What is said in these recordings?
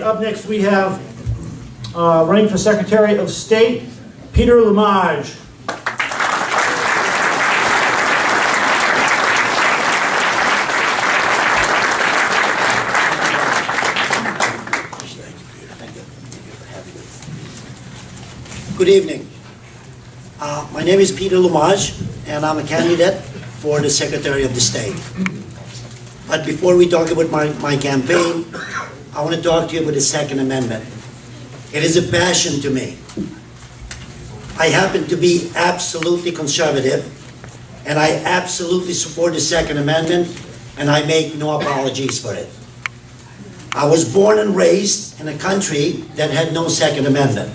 Up next we have running for Secretary of State, Peter Lumaj. Good evening. My name is Peter Lumaj, and I'm a candidate for the Secretary of the State. But before we talk about my campaign, I want to talk to you about the Second Amendment. It is a passion to me. I happen to be absolutely conservative, and I absolutely support the Second Amendment, and I make no apologies for it. I was born and raised in a country that had no Second Amendment.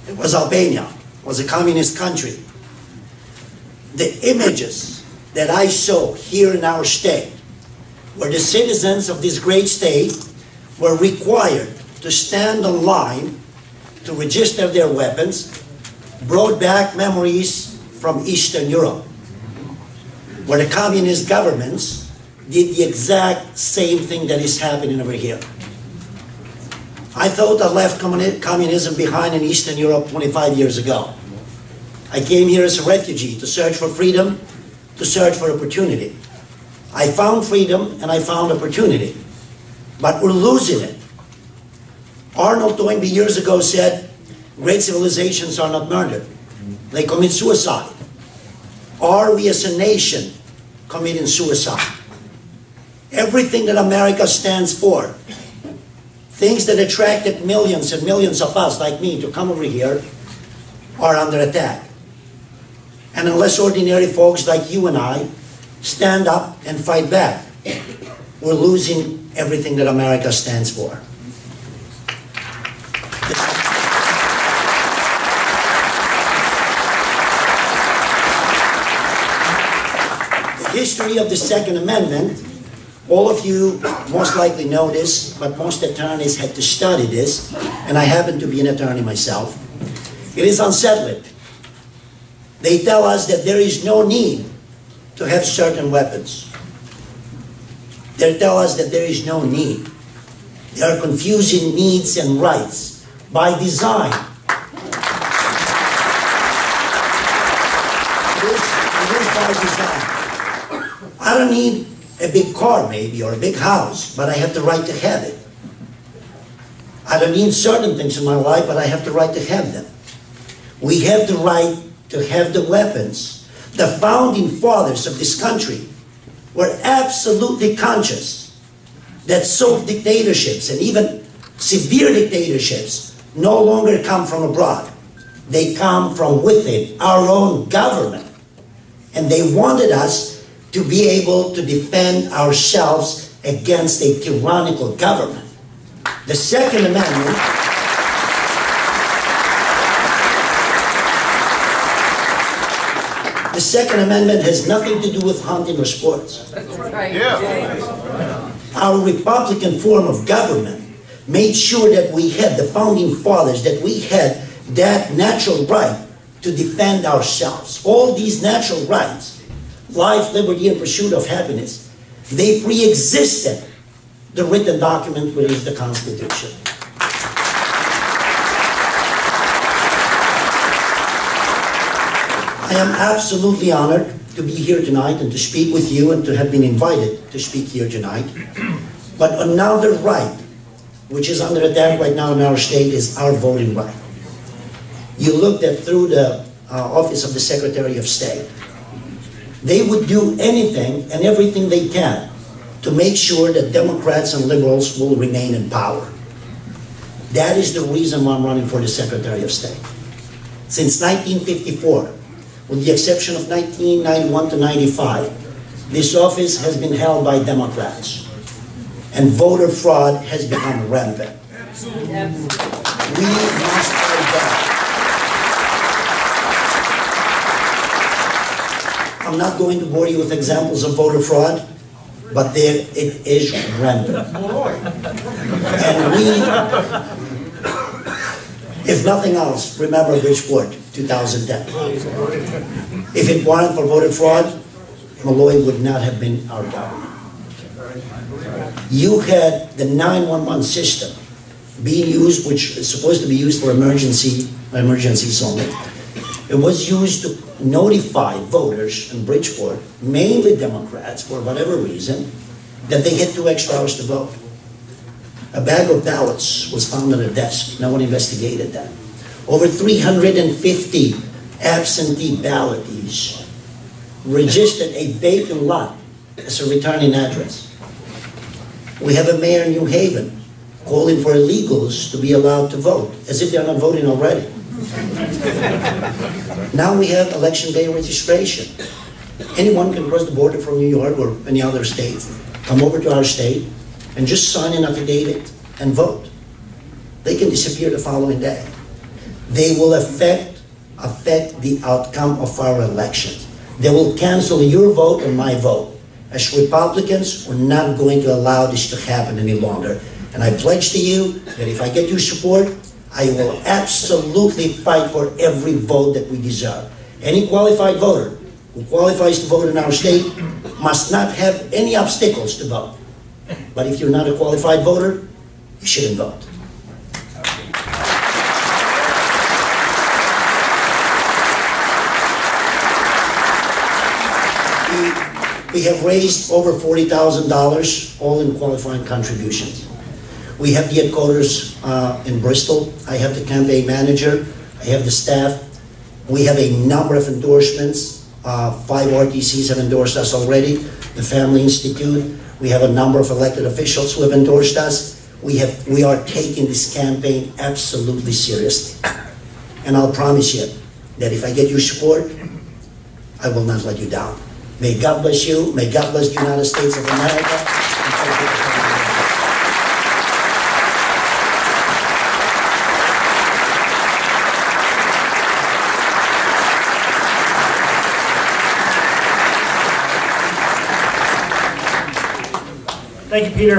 It was Albania. It was a communist country. The images that I saw here in our state, where the citizens of this great state were required to stand in line to register their weapons, brought back memories from Eastern Europe, where the communist governments did the exact same thing that is happening over here. I thought I left communism behind in Eastern Europe 25 years ago. I came here as a refugee to search for freedom, to search for opportunity. I found freedom and I found opportunity, but we're losing it. Arnold Toynbee years ago said, great civilizations are not murdered, they commit suicide. Are we as a nation committing suicide? Everything that America stands for, things that attracted millions and millions of us like me to come over here, are under attack. And unless ordinary folks like you and I stand up and fight back, we're losing everything that America stands for. The history of the Second Amendment, all of you most likely know this, but most attorneys had to study this, and I happen to be an attorney myself. It is unsettling. They tell us that there is no need to have certain weapons. They tell us that there is no need. They are confusing needs and rights by design. It is by design. I don't need a big car maybe or a big house, but I have the right to have it. I don't need certain things in my life, but I have the right to have them. We have the right to have the weapons. The founding fathers of this country were absolutely conscious that soft dictatorships and even severe dictatorships no longer come from abroad. They come from within our own government. And they wanted us to be able to defend ourselves against a tyrannical government. The Second Amendment has nothing to do with hunting or sports. That's right. Yeah. Our Republican form of government made sure that we had, the founding fathers, that we had that natural right to defend ourselves. All these natural rights, life, liberty, and pursuit of happiness, they pre-existed the written document which is the Constitution. I am absolutely honored to be here tonight and to speak with you and to have been invited to speak here tonight. But another right, which is under attack right now in our state, is our voting right. You looked at through the office of the Secretary of State. They would do anything and everything they can to make sure that Democrats and liberals will remain in power. That is the reason why I'm running for the Secretary of State. Since 1954, with the exception of 1991 to 95, this office has been held by Democrats, and voter fraud has become rampant. We must fight back. I'm not going to bore you with examples of voter fraud, but there it is rampant. And we, if nothing else, remember Bridgeport 2010. If it weren't for voter fraud, Malloy would not have been our government. You had the 911 system being used, which is supposed to be used for emergencies only. It was used to notify voters in Bridgeport, mainly Democrats, for whatever reason, that they had 2 extra hours to vote. A bag of ballots was found on a desk. No one investigated that. Over 350 absentee ballotees registered a vacant lot as a returning address. We have a mayor in New Haven calling for illegals to be allowed to vote, as if they're not voting already. Now we have election day registration. Anyone can cross the border from New York or any other state, come over to our state, and just sign an affidavit and vote. They can disappear the following day. They will affect the outcome of our elections. They will cancel your vote and my vote. As Republicans, we're not going to allow this to happen any longer. And I pledge to you that if I get your support, I will absolutely fight for every vote that we deserve. Any qualified voter who qualifies to vote in our state must not have any obstacles to vote. But if you're not a qualified voter, you shouldn't vote. We have raised over $40,000, all in qualifying contributions. We have the headquarters in Bristol. I have the campaign manager. I have the staff. We have a number of endorsements. 5 RTCs have endorsed us already. The Family Institute. We have a number of elected officials who have endorsed us. We are taking this campaign absolutely seriously. And I'll promise you that if I get your support, I will not let you down. May God bless you. May God bless the United States of America. Thank you, Peter.